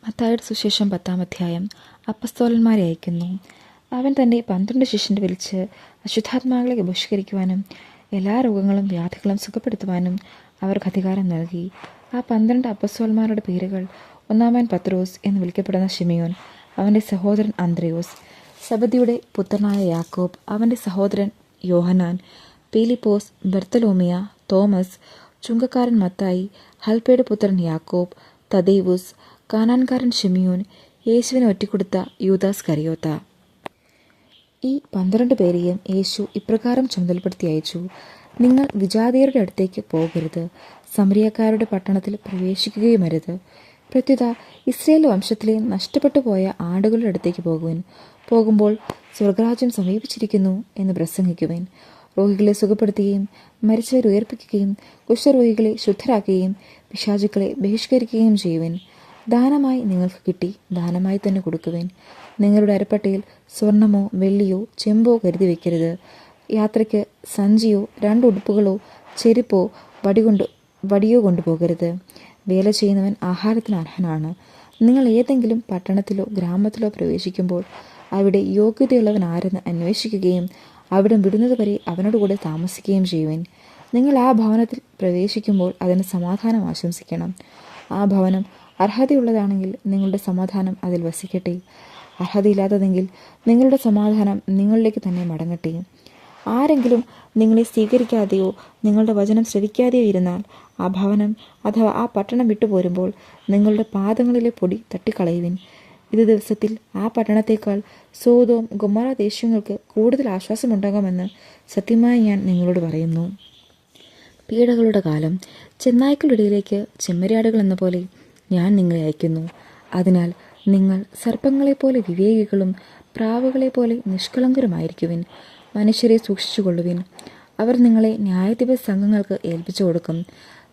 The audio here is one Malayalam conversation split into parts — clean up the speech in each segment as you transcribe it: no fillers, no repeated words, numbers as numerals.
മത്തായിയുടെ സുവിശേഷം 10-ാം അധ്യായം. അപ്പസ്തോലന്മാരെ അയക്കുന്നു. അവൻ തൻ്റെ 12 ശിഷ്യരെ വിളിച്ച് അശുദ്ധാത്മാക്കളെ ബഹിഷ്കരിക്കുവാനും എല്ലാ രോഗങ്ങളും വ്യാധികളും സുഖപ്പെടുത്തുവാനും അവർക്ക് അധികാരം നൽകി. ആ 12 അപ്പസ്തോലന്മാരുടെ പേരുകൾ: ഒന്നാമൻ പത്രോസ് എന്ന് വിളിക്കപ്പെടുന്ന ശിമയോൻ, അവൻ്റെ സഹോദരൻ അന്ത്രയോസ്, സബദിയുടെ പുത്രനായ യാക്കോബ്, അവൻ്റെ സഹോദരൻ യോഹന്നാൻ, പീലിപ്പോസ്, ബർത്തലോമിയ, തോമസ്, ചുങ്കക്കാരൻ മത്തായി, ഹൽപ്പയുടെ പുത്രൻ യാക്കോബ്, തദേവൂസ്, കാനാൻകാരൻ ശിമിയോൻ, യേശുവിനെ ഒറ്റിക്കൊടുത്ത യൂദാസ് കരിയോത്ത. ഈ 12 പേരെയും യേശു ഇപ്രകാരം ചുമതലപ്പെടുത്തി അയച്ചു: നിങ്ങൾ വിജാതിയരുടെ അടുത്തേക്ക് പോകരുത്, സമരിയക്കാരുടെ പട്ടണത്തിൽ പ്രവേശിക്കുകയുമരുത്. പ്രത്യുത ഇസ്രായേൽ വംശത്തിലെ നഷ്ടപ്പെട്ടു പോയ ആടുകളുടെ അടുത്തേക്ക് പോകുവിൻ. പോകുമ്പോൾ സ്വർഗരാജ്യം സമീപിച്ചിരിക്കുന്നു എന്ന് പ്രസംഗിക്കുവിൻ. രോഗികളെ സുഖപ്പെടുത്തുകയും മരിച്ചവരെ ഉയർപ്പിക്കുകയും കുഷ്ഠരോഗികളെ ശുദ്ധരാക്കുകയും പിശാചുക്കളെ ബഹിഷ്കരിക്കുകയും ചെയ്യുവിൻ. ദാനമായി നിങ്ങൾക്ക് കിട്ടി ദാനമായി തന്നെ കൊടുക്കുവിൻ. നിങ്ങളുടെ അരപ്പട്ടയിൽ സ്വർണമോ വെള്ളിയോ ചെമ്പോ കരുതി വയ്ക്കരുത്. യാത്രയ്ക്ക് സഞ്ചിയോ 2 ഉടുപ്പുകളോ ചെരുപ്പോ വടിയോ കൊണ്ടുപോകരുത്. വേല ചെയ്യുന്നവൻ ആഹാരത്തിന് അർഹനാണ്. നിങ്ങൾ ഏതെങ്കിലും പട്ടണത്തിലോ ഗ്രാമത്തിലോ പ്രവേശിക്കുമ്പോൾ അവിടെ യോഗ്യതയുള്ളവൻ ആരെന്ന് അന്വേഷിക്കുകയും അവിടം വിടുന്നതുവരെ അവനോട് കൂടെ താമസിക്കുകയും ചെയ്യുവിൻ. നിങ്ങൾ ആ ഭവനത്തിൽ പ്രവേശിക്കുമ്പോൾ അതിന് സമാധാനം ആശംസിക്കണം. ആ ഭവനം അർഹതയുള്ളതാണെങ്കിൽ നിങ്ങളുടെ സമാധാനം അതിൽ വസിക്കട്ടെ. അർഹതയില്ലാത്തതെങ്കിൽ നിങ്ങളുടെ സമാധാനം നിങ്ങളിലേക്ക് തന്നെ മടങ്ങട്ടെ. ആരെങ്കിലും നിങ്ങളെ സ്വീകരിക്കാതെയോ നിങ്ങളുടെ വചനം ശ്രവിക്കാതെയോ ഇരുന്നാൽ ആ ഭവനം അഥവാ ആ പട്ടണം വിട്ടുപോരുമ്പോൾ നിങ്ങളുടെ പാദങ്ങളിലെ പൊടി തട്ടിക്കളയുവിൻ. ഇത് ദിവസത്തിൽ ആ പട്ടണത്തേക്കാൾ സോദോം ഗൊമോറ ദേശങ്ങൾക്ക് കൂടുതൽ ആശ്വാസമുണ്ടാകാമെന്ന് സത്യമായി ഞാൻ നിങ്ങളോട് പറയുന്നു. പീഡകളുടെ കാലം. ചെന്നായ്ക്കളുടെ ഇടയിലേക്ക് ചെമ്മരിയാടുകൾ എന്ന പോലെ ഞാൻ നിങ്ങളെ അയക്കുന്നു. അതിനാൽ നിങ്ങൾ സർപ്പങ്ങളെപ്പോലെ വിവേകികളും പ്രാവുകളെപ്പോലെ നിഷ്കളങ്കരുമായിരിക്കുവിൻ. മനുഷ്യരെ സൂക്ഷിച്ചുകൊള്ളുവിൻ. അവർ നിങ്ങളെ ന്യായാധിപ സംഘങ്ങൾക്ക് ഏൽപ്പിച്ചു കൊടുക്കും.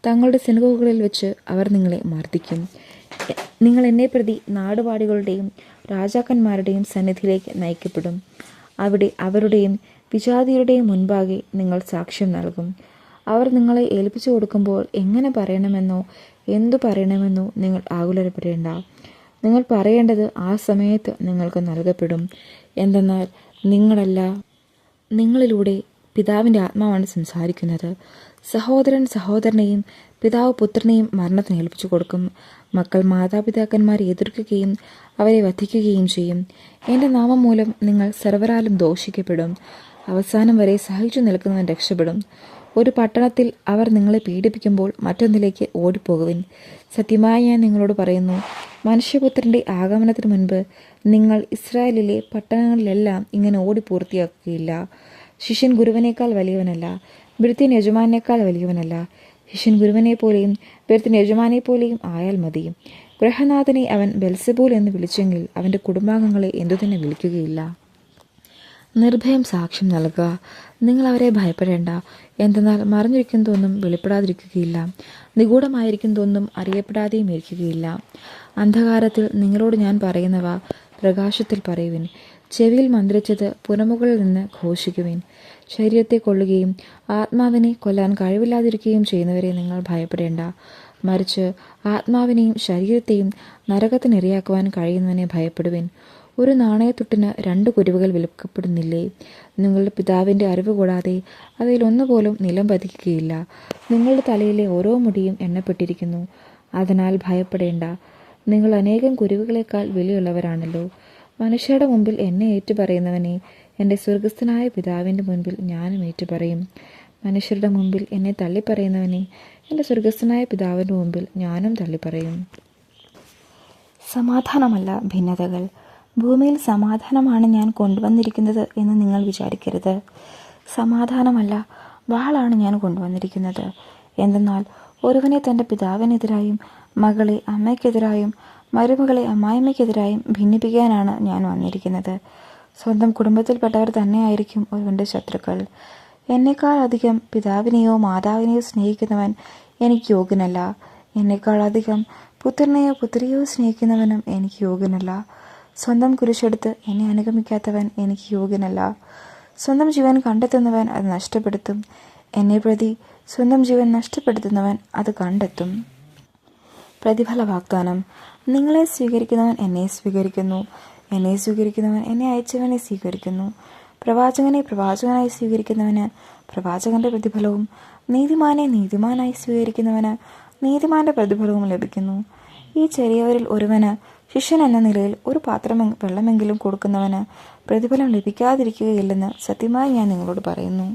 തങ്ങളുടെ സിനഗോഗുകളിൽ വെച്ച് അവർ നിങ്ങളെ മർദ്ദിക്കും. നിങ്ങൾ എന്നെ പ്രതി നാടുവാഴികളുടെയും രാജാക്കന്മാരുടെയും സന്നിധിയിലേക്ക് നയിക്കപ്പെടും. അവിടെ അവരുടെയും വിജാതിയരുടെയും മുൻപാകെ നിങ്ങൾ സാക്ഷ്യം നൽകും. അവർ നിങ്ങളെ ഏൽപ്പിച്ചു കൊടുക്കുമ്പോൾ എങ്ങനെ പറയണമെന്നോ എന്തു പറയണമെന്നോ നിങ്ങൾ ആകുലപ്പെടേണ്ട. നിങ്ങൾ പറയേണ്ടത് ആ സമയത്ത് നിങ്ങൾക്ക് നൽകപ്പെടും. എന്തെന്നാൽ നിങ്ങളല്ല, നിങ്ങളിലൂടെ പിതാവിൻ്റെ ആത്മാവാണ് സംസാരിക്കുന്നത്. സഹോദരൻ സഹോദരനെയും പിതാവ് പുത്രനെയും മരണത്തിന് ഏൽപ്പിച്ചു കൊടുക്കും. മക്കൾ മാതാപിതാക്കന്മാരെ എതിർക്കുകയും അവരെ വധിക്കുകയും ചെയ്യും. എൻ്റെ നാമം മൂലം നിങ്ങൾ സർവ്വരാലും ദോഷിക്കപ്പെടും. അവസാനം വരെ സഹിച്ചു നിൽക്കുന്നവൻ രക്ഷപ്പെടും. ഒരു പട്ടണത്തിൽ അവർ നിങ്ങളെ പീഡിപ്പിക്കുമ്പോൾ മറ്റൊന്നിലേക്ക് ഓടിപ്പോകുവിൻ. സത്യമായി ഞാൻ നിങ്ങളോട് പറയുന്നു, മനുഷ്യപുത്രൻ്റെ ആഗമനത്തിന് മുൻപ് നിങ്ങൾ ഇസ്രായേലിലെ പട്ടണങ്ങളിലെല്ലാം ഇങ്ങനെ ഓടി പൂർത്തിയാക്കുകയില്ല. ശിഷ്യൻ ഗുരുവിനേക്കാൾ വലിയവനല്ല, ഭൃത്യൻ യജമാനേക്കാൾ വലിയവനല്ല. ശിഷ്യൻ ഗുരുവിനെ പോലെയും ഭൃത്യൻ യജമാനെ പോലെയും ആയാൽ മതി. ഗൃഹനാഥനെ അവൻ ബെൽസെബൂൽ എന്ന് വിളിച്ചെങ്കിൽ അവൻ്റെ കുടുംബാംഗങ്ങളെ എന്തുതന്നെ വിളിക്കുകയില്ല. നിർഭയം സാക്ഷ്യം നൽകുക. നിങ്ങൾ അവരെ ഭയപ്പെടേണ്ട. എന്തെന്നാൽ മറഞ്ഞിരിക്കുന്നതൊന്നും വെളിപ്പെടാതിരിക്കുകയില്ല, നിഗൂഢമായിരിക്കുന്നതൊന്നും അറിയപ്പെടാതെയും ഇരിക്കുകയില്ല. അന്ധകാരത്തിൽ നിങ്ങളോട് ഞാൻ പറയുന്നവ പ്രകാശത്തിൽ പറയുവിൻ. ചെവിയിൽ മന്ത്രിച്ചത് പുറമുകളിൽ നിന്ന് ഘോഷിക്കുവിൻ. ശരീരത്തെ കൊല്ലുകയും ആത്മാവിനെ കൊല്ലാൻ കഴിവില്ലാതിരിക്കുകയും ചെയ്യുന്നവരെ നിങ്ങൾ ഭയപ്പെടേണ്ട. മറിച്ച് ആത്മാവിനെയും ശരീരത്തെയും നരകത്തിനിരയാക്കുവാൻ കഴിയുന്നവനെ ഭയപ്പെടുവിൻ. ഒരു നാണയത്തുട്ടിന് 2 കുരുവുകൾ വിൽക്കപ്പെടുന്നില്ലേ? നിങ്ങളുടെ പിതാവിൻ്റെ അറിവ് കൂടാതെ അവയിൽ ഒന്നുപോലും നിലം പതിക്കുകയില്ല. നിങ്ങളുടെ തലയിലെ ഓരോ മുടിയും എണ്ണപ്പെട്ടിരിക്കുന്നു. അതിനാൽ ഭയപ്പെടേണ്ട. നിങ്ങൾ അനേകം കുരുവുകളേക്കാൾ വിലയുള്ളവരാണല്ലോ. മനുഷ്യരുടെ മുമ്പിൽ എന്നെ ഏറ്റുപറയുന്നവനെ എൻ്റെ സ്വർഗസ്ഥനായ പിതാവിൻ്റെ മുൻപിൽ ഞാനും ഏറ്റുപറയും. മനുഷ്യരുടെ മുമ്പിൽ എന്നെ തള്ളിപ്പറയുന്നവനെ എൻ്റെ സ്വർഗസ്ഥനായ പിതാവിൻ്റെ മുമ്പിൽ ഞാനും തള്ളിപ്പറയും. സമാധാനമല്ല ഭിന്നതകൾ. ഭൂമിയിൽ സമാധാനമാണ് ഞാൻ കൊണ്ടുവന്നിരിക്കുന്നത് എന്ന് നിങ്ങൾ വിചാരിക്കരുത്. സമാധാനമല്ല, വാളാണ് ഞാൻ കൊണ്ടുവന്നിരിക്കുന്നത്. എന്തെന്നാൽ ഒരുവനെ തൻ്റെ പിതാവിനെതിരായും മകളെ അമ്മയ്ക്കെതിരായും മരുമകളെ അമ്മായിമ്മയ്ക്കെതിരായും ഭിന്നിപ്പിക്കാനാണ് ഞാൻ വന്നിരിക്കുന്നത്. സ്വന്തം കുടുംബത്തിൽപ്പെട്ടവർ തന്നെയായിരിക്കും ഒരുവൻ്റെ ശത്രുക്കൾ. എന്നെക്കാൾ അധികം പിതാവിനെയോ മാതാവിനെയോ സ്നേഹിക്കുന്നവൻ എനിക്ക് യോഗ്യനല്ല. എന്നെക്കാൾ അധികം പുത്രനെയോ പുത്രിയെയോ സ്നേഹിക്കുന്നവനും എനിക്ക് യോഗ്യനല്ല. സ്വന്തം കുരിശെടുത്ത് എന്നെ അനുഗമിക്കാത്തവൻ എനിക്ക് യോഗ്യനല്ല. സ്വന്തം ജീവൻ കണ്ടെത്തുന്നവൻ അത് നഷ്ടപ്പെടുത്തും. എന്നെ പ്രതി സ്വന്തം ജീവൻ നഷ്ടപ്പെടുത്തുന്നവൻ അത് കണ്ടെത്തും. പ്രതിഫല വാഗ്ദാനം. നിങ്ങളെ സ്വീകരിക്കുന്നവൻ എന്നെ സ്വീകരിക്കുന്നു, എന്നെ സ്വീകരിക്കുന്നവൻ എന്നെ അയച്ചവനെ സ്വീകരിക്കുന്നു. പ്രവാചകനെ പ്രവാചകനായി സ്വീകരിക്കുന്നവന് പ്രവാചകന്റെ പ്രതിഫലവും നീതിമാനെ നീതിമാനായി സ്വീകരിക്കുന്നവന് നീതിമാന്റെ പ്രതിഫലവും ലഭിക്കുന്നു. ഈ ചെറിയവരിൽ ഒരുവന് ശിഷ്യൻ എന്ന നിലയിൽ ഒരു പാത്രം വെള്ളമെങ്കിലും കൊടുക്കുന്നവന് പ്രതിഫലം ലഭിക്കാതിരിക്കുകയില്ലെന്ന് സത്യമായി ഞാൻ നിങ്ങളോട് പറയുന്നു.